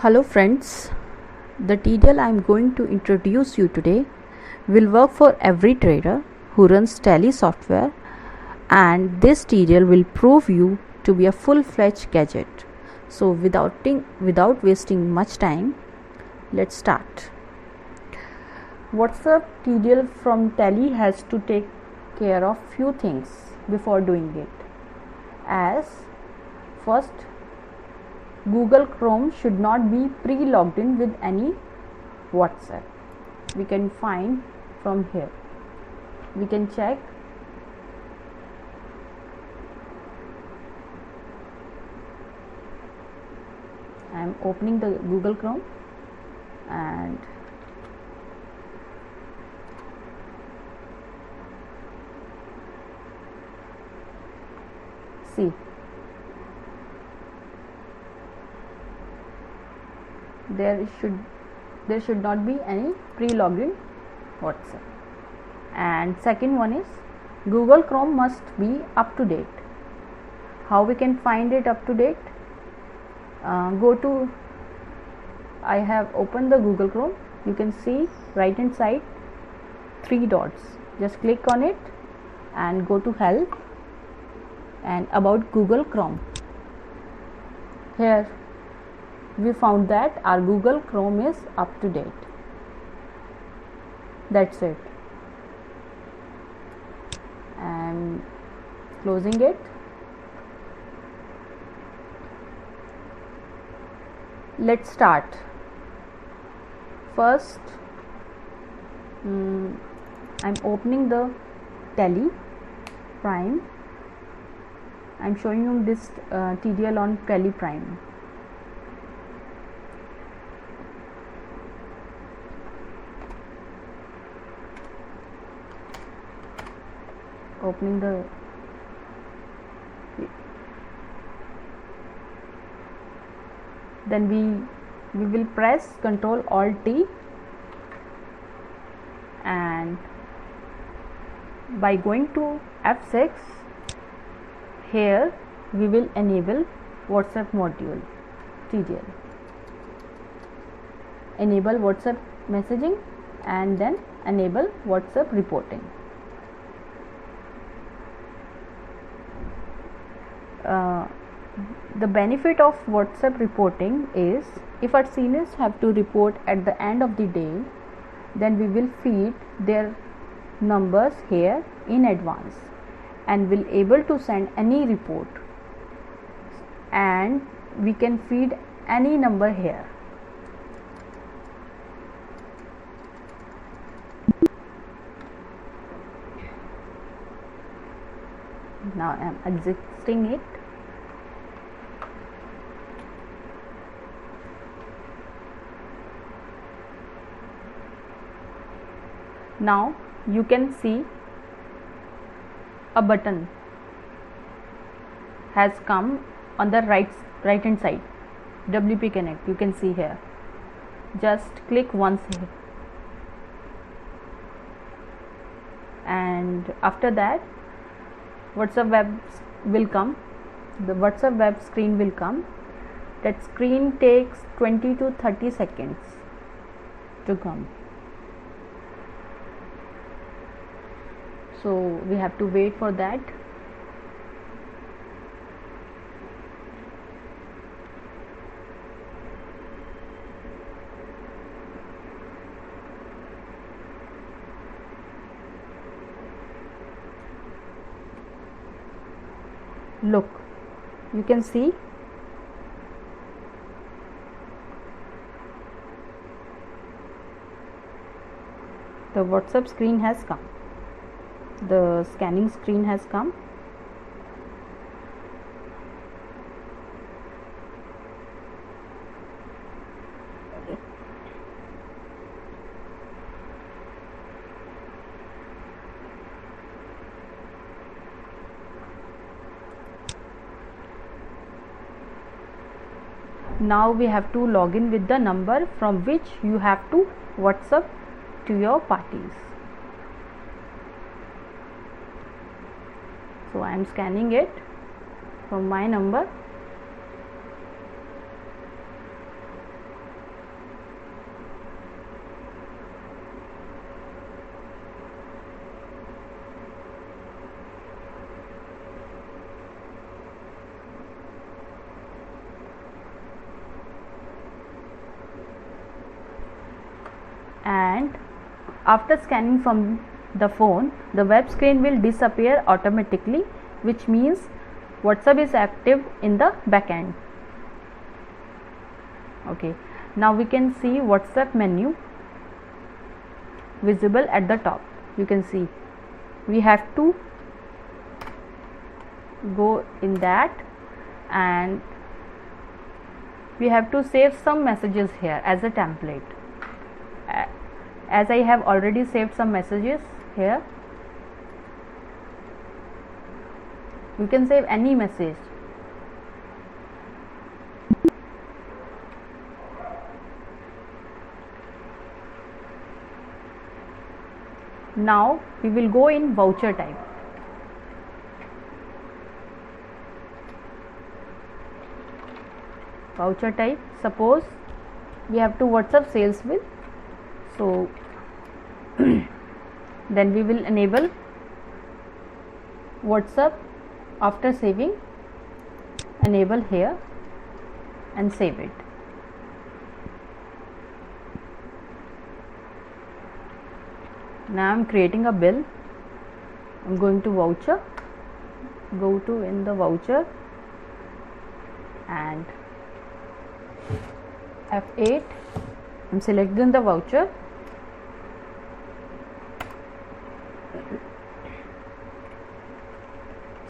Hello friends, the tutorial I am going to introduce you today will work for every trader who runs Tally software, and this tutorial will prove you to be a full-fledged gadget. So without wasting much time, let's start. WhatsApp tutorial from Tally has to take care of few things before doing it. As first, Google Chrome should not be pre-logged in with any WhatsApp. We can find from here. We can check. I am opening the Google Chrome and see. There should not be any pre-logged in WhatsApp. And second one is Google Chrome must be up to date. How we can find it up to date? I have opened the Google Chrome. You can see right hand side 3 dots. Just click on it and go to help and about Google Chrome. Here we found that our Google Chrome is up to date. That's it. I'm closing it. Let's start. First, I'm opening the Tally Prime. I'm showing you this tutorial on Tally Prime. Opening the then we will press Ctrl Alt T, and by going to F6 here we will enable WhatsApp module tutorial, enable WhatsApp messaging and then enable WhatsApp reporting. The benefit of WhatsApp reporting is if our seniors have to report at the end of the day, then we will feed their numbers here in advance and will able to send any report, and we can feed any number here. Now I am exiting it. Now you can see a button has come on the right hand side, WP Connect. You can see here. Just click once here, and after that WhatsApp web will come. The WhatsApp web screen will come. That screen takes 20 to 30 seconds to come. So we have to wait for that. Look, you can see the WhatsApp screen has come. The scanning screen has come. Now we have to log in with the number from which you have to WhatsApp to your parties. So I am scanning it from my number. and after scanning from the phone, the web screen will disappear automatically, which means WhatsApp is active in the backend. Okay, now we can see WhatsApp menu visible at the top. You can see we have to go in that, and we have to save some messages here as a template. As I have already saved some messages here, you can save any message. Now we will go in voucher type. Voucher type, suppose we have to WhatsApp sales bill, so then we will enable WhatsApp after saving, enable here and save it. Now I am creating a bill. I am going to voucher, go to in the voucher and F8. I am selecting the voucher.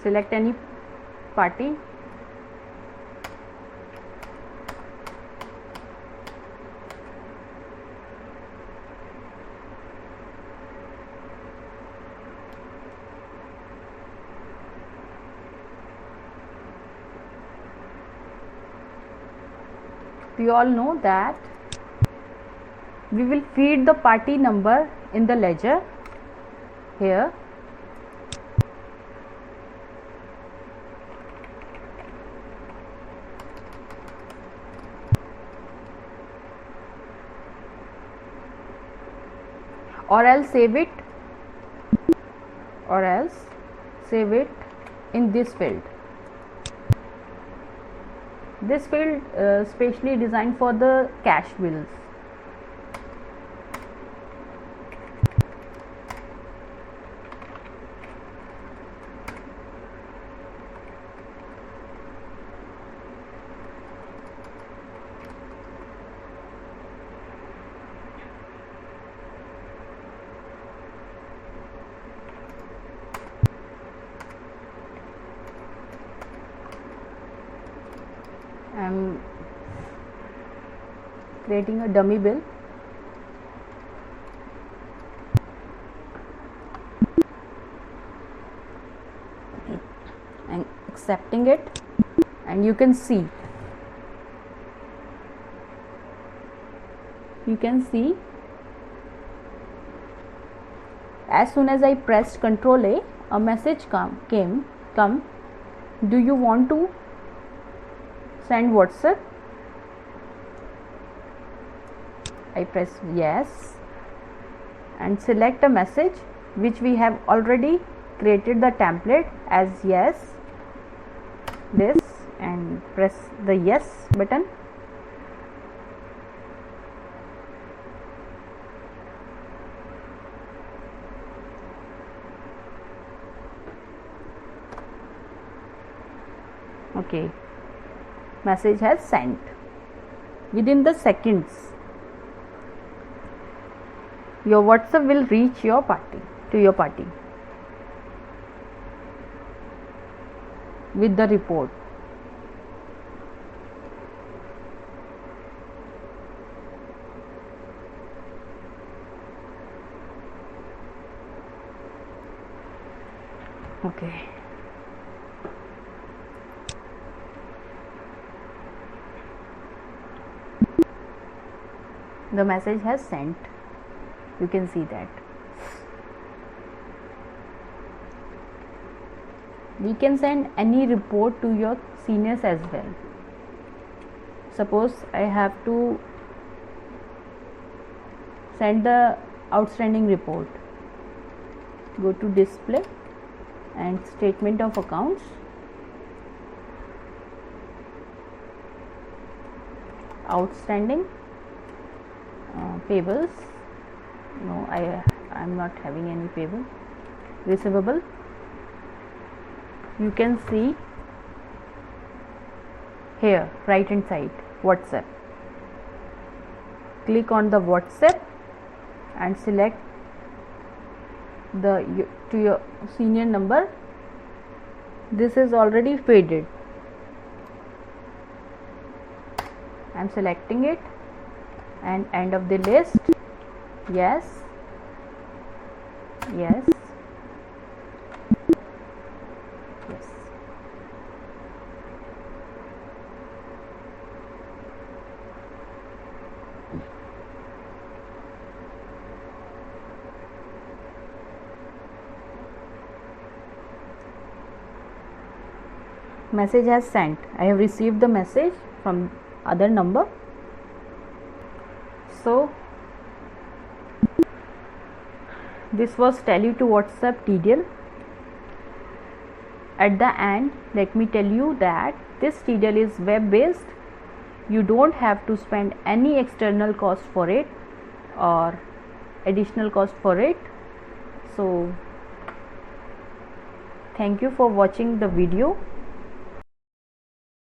Select any party. You all know that we will feed the party number in the ledger here. Or else save it in this field. This field specially designed for the cash bills. I am creating a dummy bill. And accepting it, and you can see as soon as I pressed Ctrl A message came. Do you want to send WhatsApp? I press yes and select a message which we have already created the template as yes, this, and press the yes button. Okay, message has sent. Within the seconds, your WhatsApp will reach your party with the report. Okay. The message has sent. You can see that. We can send any report to your seniors as well. Suppose I have to send the outstanding report. Go to display and statement of accounts. Outstanding, payables, No, I'm not having any payable. Receivable, you can see here right hand side WhatsApp. Click on the WhatsApp and select to your senior number. This is already faded. I'm selecting it and end of the list. Yes, yes, yes. Message has sent. I have received the message from other number. So this was Tally to WhatsApp tutorial. At the end, let me tell you that this tutorial is web based. You don't have to spend any external cost for it or additional cost for it. So thank you for watching the video.